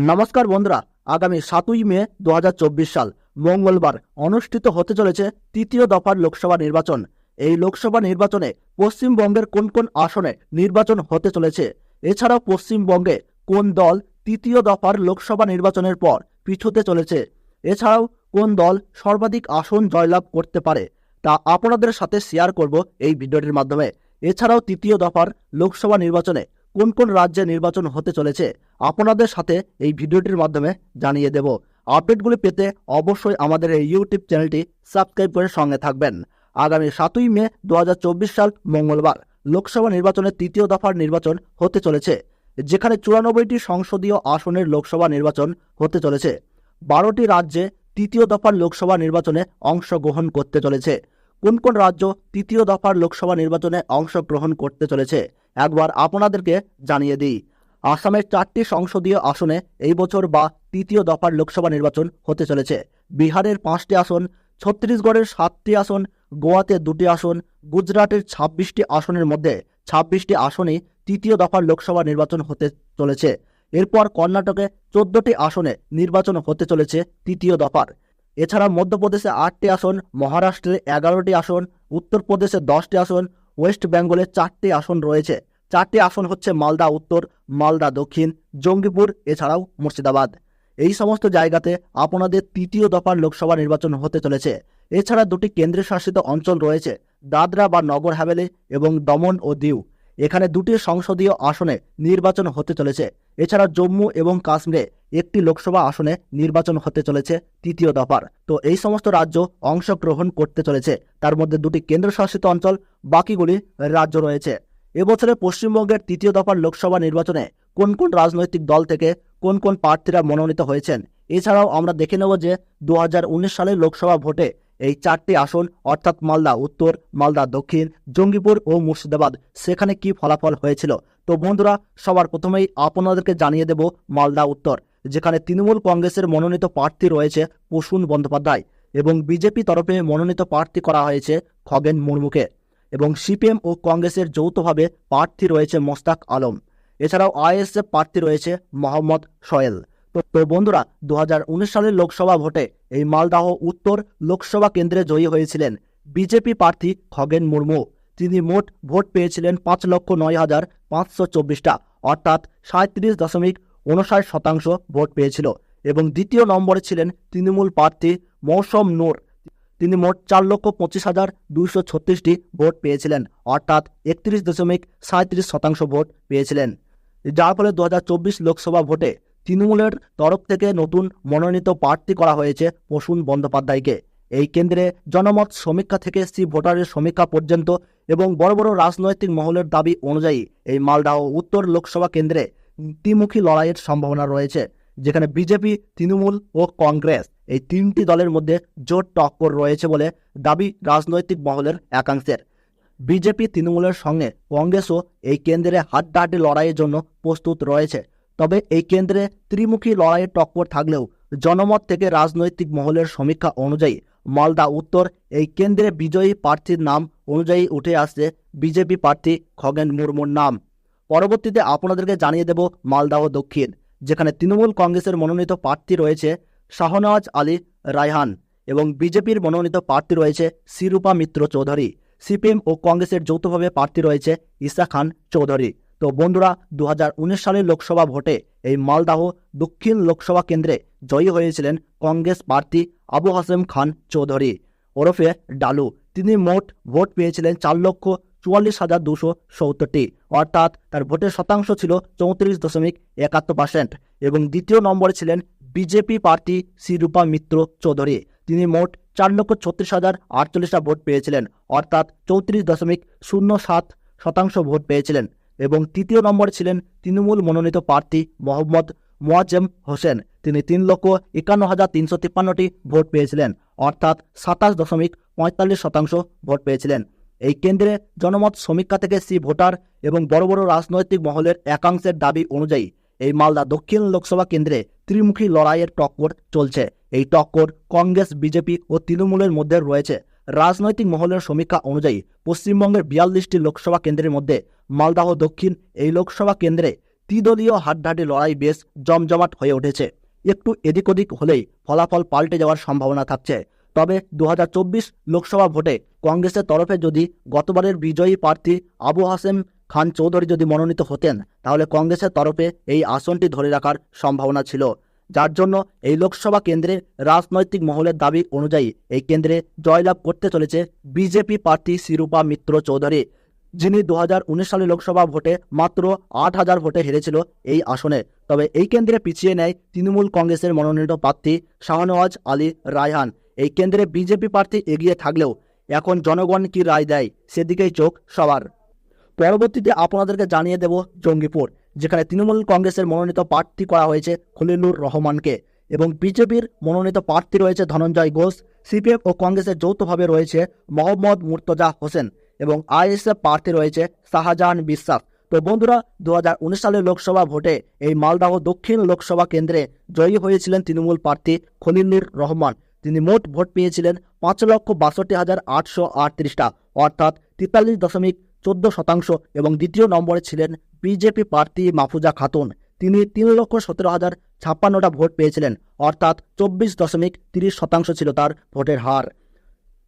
নমস্কার বন্ধুরা, আগামী 7ই মে 2024 সাল মঙ্গলবার অনুষ্ঠিত হতে চলেছে তৃতীয় দফার লোকসভা নির্বাচন। এই লোকসভা নির্বাচনে পশ্চিমবঙ্গের কোন কোন আসনে নির্বাচন হতে চলেছে, এছাড়াও পশ্চিমবঙ্গে কোন দল তৃতীয় দফার লোকসভা নির্বাচনের পর পিছুতে চলেছে, এছাড়াও কোন দল সর্বাধিক আসন জয়লাভ করতে পারে, তা আপনাদের সাথে শেয়ার করব এই ভিডিওটির মাধ্যমে। এছাড়াও তৃতীয় দফার লোকসভা নির্বাচনে কোন কোন রাজ্যে নির্বাচন হতে চলেছে আপনাদের সাথে এই ভিডিওটির মাধ্যমে জানিয়ে দেব। আপডেটগুলি পেতে অবশ্যই আমাদের এই ইউটিউব চ্যানেলটি সাবস্ক্রাইব করে সঙ্গে থাকবেন। আগামী 7ই মে 2024 সাল মঙ্গলবার লোকসভা নির্বাচনের তৃতীয় দফার নির্বাচন হতে চলেছে, যেখানে 94টি সংসদীয় আসনের লোকসভা নির্বাচন হতে চলেছে। 12টি রাজ্যে তৃতীয় দফার লোকসভা নির্বাচনে অংশগ্রহণ করতে চলেছে। কোন কোন রাজ্য তৃতীয় দফার লোকসভা নির্বাচনে অংশগ্রহণ করতে চলেছে একবার আপনাদেরকে জানিয়ে দিই। আসামের 4টি সংসদীয় আসনে এই বছর বা তৃতীয় দফার লোকসভা নির্বাচন হতে চলেছে। বিহারের 5টি আসন, ছত্তিশগড়ের 7টি আসন, গোয়াতে 2টি আসন, গুজরাটের 26টি আসনের মধ্যে 26টি আসনে তৃতীয় দফার লোকসভা নির্বাচন হতে চলেছে। এরপর কর্ণাটকে 14টি আসনে নির্বাচন হতে চলেছে তৃতীয় দফার। এছাড়া মধ্যপ্রদেশে 8টি আসন, মহারাষ্ট্রে 11টি আসন, উত্তরপ্রদেশে 10টি আসন, ওয়েস্ট বেঙ্গলে 4টি আসন রয়েছে। 4টি আসন হচ্ছে মালদা উত্তর, মালদা দক্ষিণ, জঙ্গিপুর, এছাড়াও মুর্শিদাবাদ। এই সমস্ত জায়গাতে আপনাদের তৃতীয় দফার লোকসভা নির্বাচন হতে চলেছে। এছাড়া 2টি কেন্দ্রশাসিত অঞ্চল রয়েছে, দাদরা বা নগর হাভেলি এবং দমন ও দিউ। এখানে 2টি সংসদীয় আসনে নির্বাচন হতে চলেছে। এছাড়া জম্মু এবং কাশ্মীরে 1টি লোকসভা আসনে নির্বাচন হতে চলেছে তৃতীয় দফার। তো এই সমস্ত রাজ্য অংশগ্রহণ করতে চলেছে, তার মধ্যে 2টি কেন্দ্রশাসিত অঞ্চল, বাকিগুলি রাজ্য রয়েছে। এবছরে পশ্চিমবঙ্গের তৃতীয় দফার লোকসভা নির্বাচনে কোন কোন রাজনৈতিক দল থেকে কোন কোন প্রার্থীরা মনোনীত হয়েছেন, এছাড়াও আমরা দেখে নেব যে 2019 সালের লোকসভা ভোটে এই 4টি আসন অর্থাৎ মালদা উত্তর, মালদা দক্ষিণ, জঙ্গিপুর ও মুর্শিদাবাদ সেখানে কি ফলাফল হয়েছিল। তো বন্ধুরা, সবার প্রথমেই আপনাদেরকে জানিয়ে দেব মালদা উত্তর, যেখানে তৃণমূল কংগ্রেসের মনোনীত প্রার্থী রয়েছে প্রসূন বন্দ্যোপাধ্যায় এবং বিজেপি তরফে মনোনীত প্রার্থী করা হয়েছে খগেন মুর্মুকে, এবং সিপিএম ও কংগ্রেসের যৌথভাবে প্রার্থী রয়েছে মোস্তাক আলম। এছাড়াও আইএসএফ প্রার্থী রয়েছে মোহাম্মদ সোহেল। তো বন্ধুরা, 2019 সালের লোকসভা ভোটে এই মালদাহ উত্তর লোকসভা কেন্দ্রে জয়ী হয়েছিলেন বিজেপি প্রার্থী খগেন মুর্মু। তিনি মোট ভোট পেয়েছিলেন 5,09,524টা, অর্থাৎ 37.59% ভোট পেয়েছিল। এবং দ্বিতীয় নম্বরে ছিলেন তৃণমূল প্রার্থী মৌসম নূর। তিনি মোট 4,25,236টি ভোট পেয়েছিলেন, অর্থাৎ 31.37% ভোট পেয়েছিলেন। যার ফলে 2024 লোকসভা ভোটে তৃণমূলের তরফ থেকে নতুন মনোনীত প্রার্থী করা হয়েছে প্রসূন বন্দ্যোপাধ্যায়কে। এই কেন্দ্রে জনমত সমীক্ষা থেকে ভোটারের সমীক্ষা পর্যন্ত এবং বড় বড় রাজনৈতিক মহলের দাবি অনুযায়ী এই মালদহ উত্তর লোকসভা কেন্দ্রে দ্বিমুখী লড়াইয়ের সম্ভাবনা রয়েছে, যেখানে বিজেপি, তৃণমূল ও কংগ্রেস এই 3টি দলের মধ্যে জোর টক্কর রয়েছে বলে দাবি রাজনৈতিক মহলের একাংশের। বিজেপি, তৃণমূলের সঙ্গে কংগ্রেসও এই কেন্দ্রে হাড্ডাহাড্ডি লড়াইয়ের জন্য প্রস্তুত রয়েছে। তবে এই কেন্দ্রে ত্রিমুখী লড়াইয়ের টক্কর থাকলেও জনমত থেকে রাজনৈতিক মহলের সমীক্ষা অনুযায়ী মালদা উত্তর এই কেন্দ্রে বিজয়ী প্রার্থীর নাম অনুযায়ী উঠে আসছে বিজেপি প্রার্থী খগেন মুর্মুর নাম। পরবর্তীতে আপনাদেরকে জানিয়ে দেব মালদাহ দক্ষিণ, যেখানে তৃণমূল কংগ্রেসের মনোনীত প্রার্থী রয়েছে শাহনওয়াজ আলী রায়হান এবং বিজেপির মনোনীত প্রার্থী রয়েছে শিরূপা মিত্র চৌধুরী। সিপিএম ও কংগ্রেসের যৌথভাবে প্রার্থী রয়েছে ঈসা খান চৌধুরী। তো বন্ধুরা, 2019 সালের লোকসভা ভোটে এই মালদাহ দক্ষিণ লোকসভা কেন্দ্রে জয়ী হয়েছিলেন কংগ্রেস প্রার্থী আবু হাসেম খান চৌধুরী ওরফে ডালু। তিনি মোট ভোট পেয়েছিলেন 4,44,270টি, অর্থাৎ তার ভোটের শতাংশ ছিল 34.71%। এবং দ্বিতীয় নম্বরে ছিলেন বিজেপি প্রার্থী শিরূপা মিত্র চৌধুরী। তিনি মোট 4,36,048টা ভোট পেয়েছিলেন, অর্থাৎ 34.07% ভোট পেয়েছিলেন। এবং তৃতীয় নম্বরে ছিলেন তৃণমূল মনোনীত প্রার্থী মোহাম্মদ মোয়াজ্জেম হোসেন। তিনি 3,51,353টি ভোট পেয়েছিলেন, অর্থাৎ 27.45% ভোট পেয়েছিলেন। এই কেন্দ্রে জনমত সমীক্ষা থেকে ভোটার এবং বড় বড় রাজনৈতিক মহলের একাংশের দাবি অনুযায়ী এই মালদা দক্ষিণ লোকসভা কেন্দ্রে ত্রিমুখী লড়াইয়ের টক্কর চলছে। এই টক্কর কংগ্রেস, বিজেপি ও তৃণমূলের মধ্যে রয়েছে। রাজনৈতিক মহলের সমীক্ষা অনুযায়ী পশ্চিমবঙ্গের 42টি লোকসভা কেন্দ্রের মধ্যে মালদাহ দক্ষিণ এই লোকসভা কেন্দ্রে ত্রিদলীয় হাড্ডাহাড্ডি লড়াই বেশ জমজমাট হয়ে উঠেছে। একটু এদিক ওদিক হলেই ফলাফল পাল্টে যাওয়ার সম্ভাবনা থাকছে। তবে 2024 লোকসভা ভোটে কংগ্রেসের তরফে যদি গতবারের বিজয়ী প্রার্থী আবু হাসেম খান চৌধুরী যদি মনোনীত হতেন, তাহলে কংগ্রেসের তরফে এই আসনটি ধরে রাখার সম্ভাবনা ছিল। যার জন্য এই লোকসভা কেন্দ্রে রাজনৈতিক মহলের দাবি অনুযায়ী এই কেন্দ্রে জয়লাভ করতে চলেছে বিজেপি প্রার্থী শিরূপা মিত্র চৌধুরী, যিনি 2019 সালে লোকসভা ভোটে মাত্র 8,000 ভোটে হেরেছিল এই আসনে। তবে এই কেন্দ্রে পিছিয়ে নেয় তৃণমূল কংগ্রেসের মনোনীত প্রার্থী শাহনওয়াজ আলী রায়হান। এই কেন্দ্রে বিজেপি প্রার্থী এগিয়ে থাকলেও এখন জনগণ কি রায় দেয় সেদিকেই চোখ সবার। পরবর্তীতে আপনাদেরকে জানিয়ে দেব জঙ্গিপুর, যেখানে তৃণমূল কংগ্রেসের মনোনীত প্রার্থী করা হয়েছে খলিলুর রহমানকে এবং বিজেপির মনোনীত প্রার্থী রয়েছে ধনঞ্জয় ঘোষ। সিপিএম ও কংগ্রেসের যৌথভাবে রয়েছে মোহাম্মদ মুর্তজা হোসেন এবং আইএসএফ প্রার্থী রয়েছে শাহজাহান বিশ্বাস। তো বন্ধুরা, 2019 সালের লোকসভা ভোটে এই মালদহ দক্ষিণ লোকসভা কেন্দ্রে জয়ী হয়েছিলেন তৃণমূল প্রার্থী খলিলুর রহমান। তিনি মোট ভোট পেয়েছিলেন 5,62,838টা, অর্থাৎ 43.14%। এবং দ্বিতীয় নম্বরে ছিলেন বিজেপি প্রার্থী মাহফুজা খাতুন। তিনি 3,17,056টা ভোট পেয়েছিলেন, অর্থাৎ 24.30% ছিল তার ভোটের হার।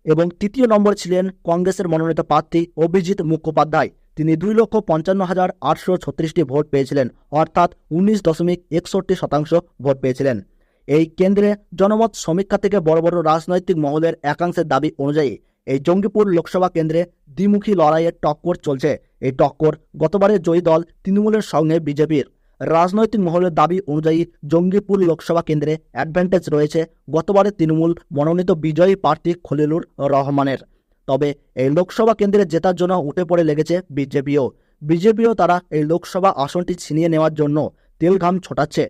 এবং তৃতীয় নম্বর ছিলেন কংগ্রেসের মনোনীত প্রার্থী অভিজিৎ মুখোপাধ্যায়। তিনি 2,55,836টি ভোট পেয়েছিলেন, অর্থাৎ 19.61% ভোট পেয়েছিলেন। এই কেন্দ্রে জনমত সমীক্ষা থেকে বড় বড় রাজনৈতিক মহলের একাংশের দাবি অনুযায়ী এই জঙ্গিপুর লোকসভা কেন্দ্রে দ্বিমুখী লড়াইয়ের টক্কর চলছে। এই টক্কর গতবারের জয়ী দল তৃণমূলের সঙ্গে বিজেপির। রাজনৈতিক মহলের দাবি অনুযায়ী জঙ্গিপুর লোকসভা কেন্দ্রে অ্যাডভান্টেজ রয়েছে গতবারের তৃণমূল মনোনীত বিজয়ী প্রার্থী খলিলুর রহমানের। তবে এই লোকসভা কেন্দ্রে জেতার জন্য উঠে পড়ে লেগেছে বিজেপিও তারা এই লোকসভা আসনটি ছিনিয়ে নেওয়ার জন্য তেলঘাম ছোটাচ্ছে।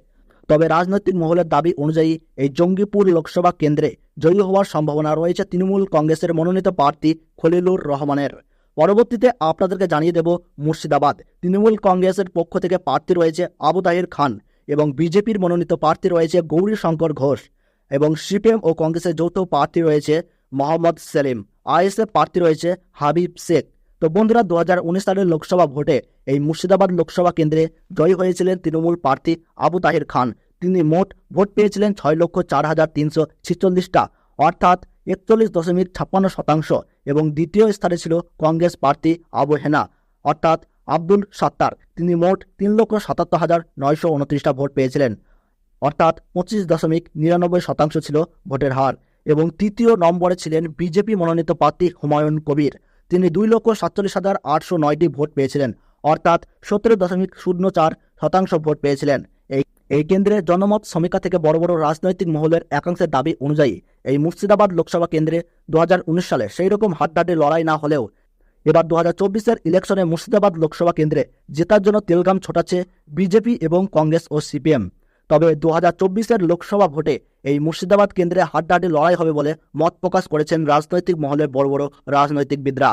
তবে রাজনৈতিক মহলের দাবি অনুযায়ী এই জঙ্গিপুর লোকসভা কেন্দ্রে জয়ী হওয়ার সম্ভাবনা রয়েছে তৃণমূল কংগ্রেসের মনোনীত প্রার্থী খলিলুর রহমানের। পরবর্তীতে আপনাদেরকে জানিয়ে দেব মুর্শিদাবাদ। তৃণমূল কংগ্রেসের পক্ষ থেকে প্রার্থী রয়েছে আবু তাহির খান এবং বিজেপির মনোনীত প্রার্থী রয়েছে গৌরী শঙ্কর ঘোষ এবং সিপিএম ও কংগ্রেসের যৌথ প্রার্থী রয়েছে মোহাম্মদ সেলিম। আইএসএফ প্রার্থী রয়েছে হাবিব শেখ। তো বন্ধুরা, 2019 সালের লোকসভা ভোটে এই মুর্শিদাবাদ লোকসভা কেন্দ্রে জয়ী হয়েছিলেন তৃণমূল প্রার্থী আবু তাহির খান। তিনি মোট ভোট পেয়েছিলেন 6,04,346টা, অর্থাৎ 41.56%। এবং দ্বিতীয় স্থানে ছিল কংগ্রেস প্রার্থী আবু হেনা অর্থাৎ আব্দুল সাত্তার। তিনি মোট 3,77,929টা ভোট পেয়েছিলেন, অর্থাৎ 25.99% ছিল ভোটের হার। এবং তৃতীয় নম্বরে ছিলেন বিজেপি মনোনীত প্রার্থী হুমায়ুন কবির। তিনি 2,47,809টি ভোট পেয়েছিলেন, অর্থাৎ 17.04% ভোট পেয়েছিলেন। এই কেন্দ্রে জনমত সমীক্ষা থেকে বড় বড় রাজনৈতিক মহলের একাংশের দাবি অনুযায়ী এই মুর্শিদাবাদ লোকসভা কেন্দ্রে 2019 সালে সেই রকম হাড্ডাহাড্ডি লড়াই না হলেও এবার 2024-এর ইলেকশনে মুর্শিদাবাদ লোকসভা কেন্দ্রে জেতার জন্য তেলঘাম ছোটাচ্ছে বিজেপি এবং কংগ্রেস ও সিপিএম। তবে 2024-এর লোকসভা ভোটে এই মুর্শিদাবাদ কেন্দ্রে হাড্ডাহাড্ডি লড়াই হবে বলে মত প্রকাশ করেছেন রাজনৈতিক মহলের বড় বড় রাজনৈতিকবিদরা।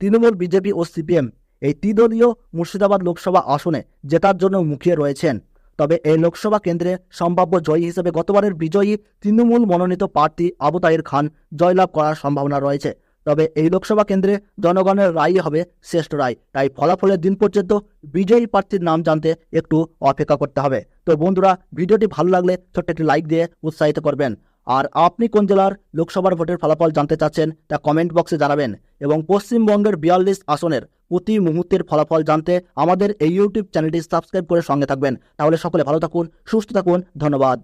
তৃণমূল, বিজেপি ও সিপিএম এই ত্রিদলীয় মুর্শিদাবাদ লোকসভা আসনে জেতার জন্য মুখিয়ে রয়েছেন। তবে এই লোকসভা কেন্দ্রে সম্ভাব্য জয়ী হিসেবে গতবারের বিজয়ী তৃণমূল মনোনীত প্রার্থী আবু তাহির খান জয়লাভ করার সম্ভাবনা রয়েছে। তবে এই লোকসভা কেন্দ্রে জনগণের রায়ই হবে শ্রেষ্ঠ রায়। তাই ফলাফলের দিন পর্যন্ত বিজয়ী প্রার্থীর নাম জানতে একটু অপেক্ষা করতে হবে। তো বন্ধুরা, ভিডিওটি ভালো লাগলে ছোট্ট একটি লাইক দিয়ে উৎসাহিত করবেন। আর আপনি কোন জেলার লোকসভার ভোটের ফলাফল জানতে চাচ্ছেন তা কমেন্ট বক্সে জানাবেন। এবং পশ্চিমবঙ্গের 42 আসনের প্রতি মুহূর্তের ফলাফল জানতে আমাদের এই ইউটিউব চ্যানেলটি সাবস্ক্রাইব করে সঙ্গে থাকবেন। তাহলে সকলে ভালো থাকুন, সুস্থ থাকুন। ধন্যবাদ।